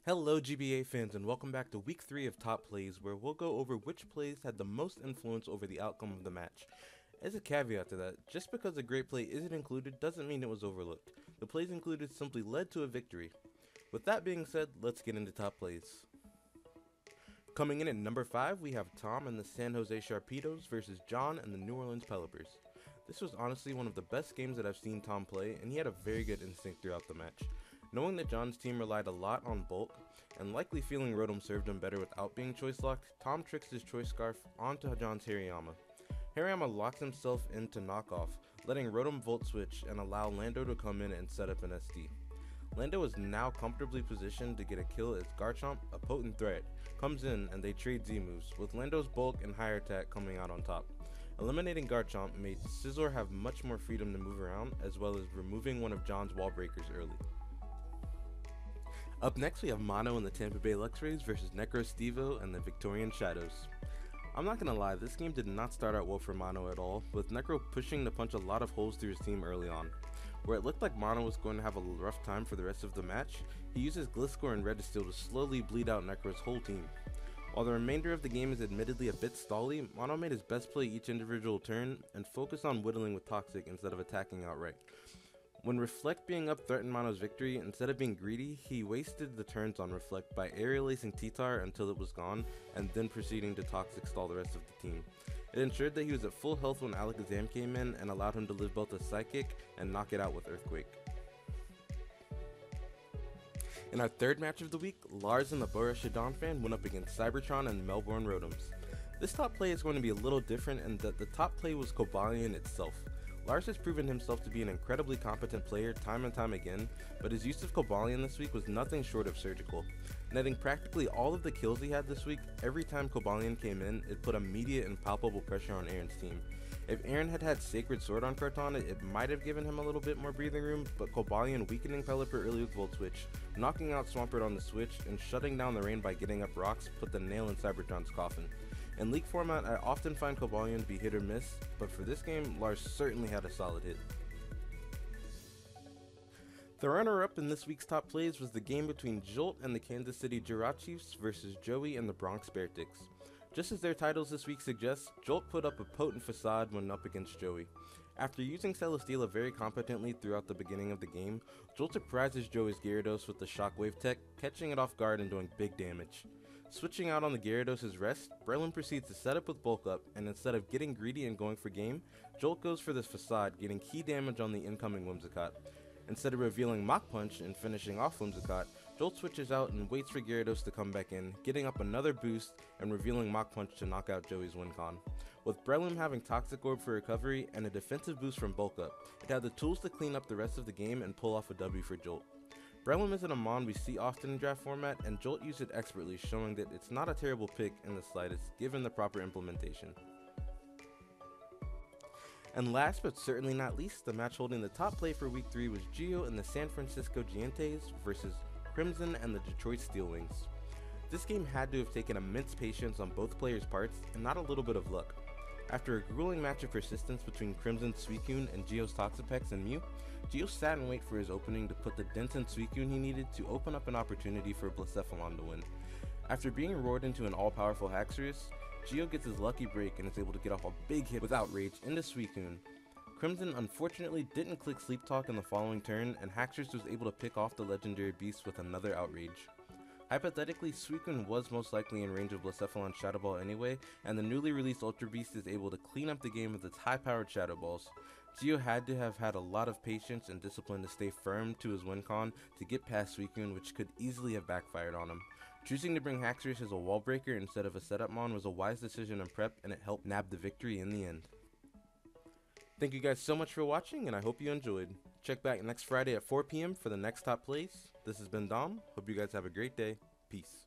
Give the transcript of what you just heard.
Hello GBA fans and welcome back to week 3 of top plays, where we'll go over which plays had the most influence over the outcome of the match. As a caveat to that, just because a great play isn't included doesn't mean it was overlooked. The plays included simply led to a victory. With that being said, let's get into top plays. Coming in at number 5, we have Tom and the San Jose Sharpedos versus John and the New Orleans Pelipers. This was honestly one of the best games that I've seen Tom play, and he had a very good instinct throughout the match. Knowing that John's team relied a lot on bulk, and likely feeling Rotom served him better without being choice locked, Tom tricks his choice scarf onto John's Hariyama. Hariyama locks himself into knockoff, letting Rotom volt switch and allow Lando to come in and set up an SD. Lando is now comfortably positioned to get a kill as Garchomp, a potent threat, comes in and they trade Z moves, with Lando's bulk and higher attack coming out on top. Eliminating Garchomp made Scizor have much more freedom to move around, as well as removing one of John's wall breakers early. Up next we have Mono and the Tampa Bay Luxrays versus Necro Stevo and the Victorian Shadows. I'm not gonna lie, this game did not start out well for Mono at all, with Necro pushing to punch a lot of holes through his team early on. Where it looked like Mono was going to have a rough time for the rest of the match, he uses Gliscor and Registeel to slowly bleed out Necro's whole team. While the remainder of the game is admittedly a bit stally, Mono made his best play each individual turn and focused on whittling with Toxic instead of attacking outright. When Reflect being up threatened Mono's victory, instead of being greedy, he wasted the turns on Reflect by aerial acing T-Tar until it was gone, and then proceeding to Toxic stall the rest of the team. It ensured that he was at full health when Alakazam came in and allowed him to live both a Psychic and knock it out with Earthquake. In our third match of the week, Lars and the Bora Shadon fan went up against Cybertron and Melbourne Rotoms. This top play is going to be a little different in that the top play was Cobalion itself. Lars has proven himself to be an incredibly competent player time and time again, but his use of Cobalion this week was nothing short of surgical. Netting practically all of the kills he had this week, every time Cobalion came in, it put immediate and palpable pressure on Aaron's team. If Aaron had had Sacred Sword on Kartana, it might have given him a little bit more breathing room, but Cobalion weakening Pelipper early with Volt Switch, knocking out Swampert on the switch, and shutting down the rain by getting up rocks put the nail in Cybertron's coffin. In League format, I often find Cobalion to be hit or miss, but for this game, Lars certainly had a solid hit. The runner-up in this week's top plays was the game between Jolt and the Kansas City Jirachiefs versus Joey and the Bronx Beartics. Just as their titles this week suggest, Jolt put up a potent facade when up against Joey. After using Celesteela very competently throughout the beginning of the game, Jolt surprises Joey's Gyarados with the Shockwave tech, catching it off guard and doing big damage. Switching out on the Gyarados' rest, Breloom proceeds to set up with Bulk Up, and instead of getting greedy and going for game, Jolt goes for this facade, getting key damage on the incoming Whimsicott. Instead of revealing Mach Punch and finishing off Whimsicott, Jolt switches out and waits for Gyarados to come back in, getting up another boost and revealing Mach Punch to knock out Joey's WinCon. With Breloom having Toxic Orb for recovery and a defensive boost from Bulk Up, it had the tools to clean up the rest of the game and pull off a W for Jolt. Breloom isn't a mon we see often in draft format, and Jolt used it expertly, showing that it's not a terrible pick in the slightest, given the proper implementation. And last but certainly not least, the match holding the top play for week 3 was Gio and the San Francisco Giants versus Crimson and the Detroit Steelwings. This game had to have taken immense patience on both players' parts, and not a little bit of luck. After a grueling match of persistence between Crimson's Suicune and Geo's Toxapex and Mew, Geo sat and waited for his opening to put the dent in Suicune he needed to open up an opportunity for Blacephalon to win. After being roared into an all-powerful Haxorus, Geo gets his lucky break and is able to get off a big hit with Outrage into Suicune. Crimson unfortunately didn't click Sleep Talk in the following turn, and Haxorus was able to pick off the legendary beast with another Outrage. Hypothetically, Suicune was most likely in range of Blacephalon's Shadow Ball anyway, and the newly released Ultra Beast is able to clean up the game with its high-powered Shadow Balls. Geo had to have had a lot of patience and discipline to stay firm to his WinCon to get past Suicune, which could easily have backfired on him. Choosing to bring Haxorus as a wall breaker instead of a setup mon was a wise decision in prep, and it helped nab the victory in the end. Thank you guys so much for watching, and I hope you enjoyed. Check back next Friday at 4 PM for the next top plays. This has been Dom. Hope you guys have a great day. Peace.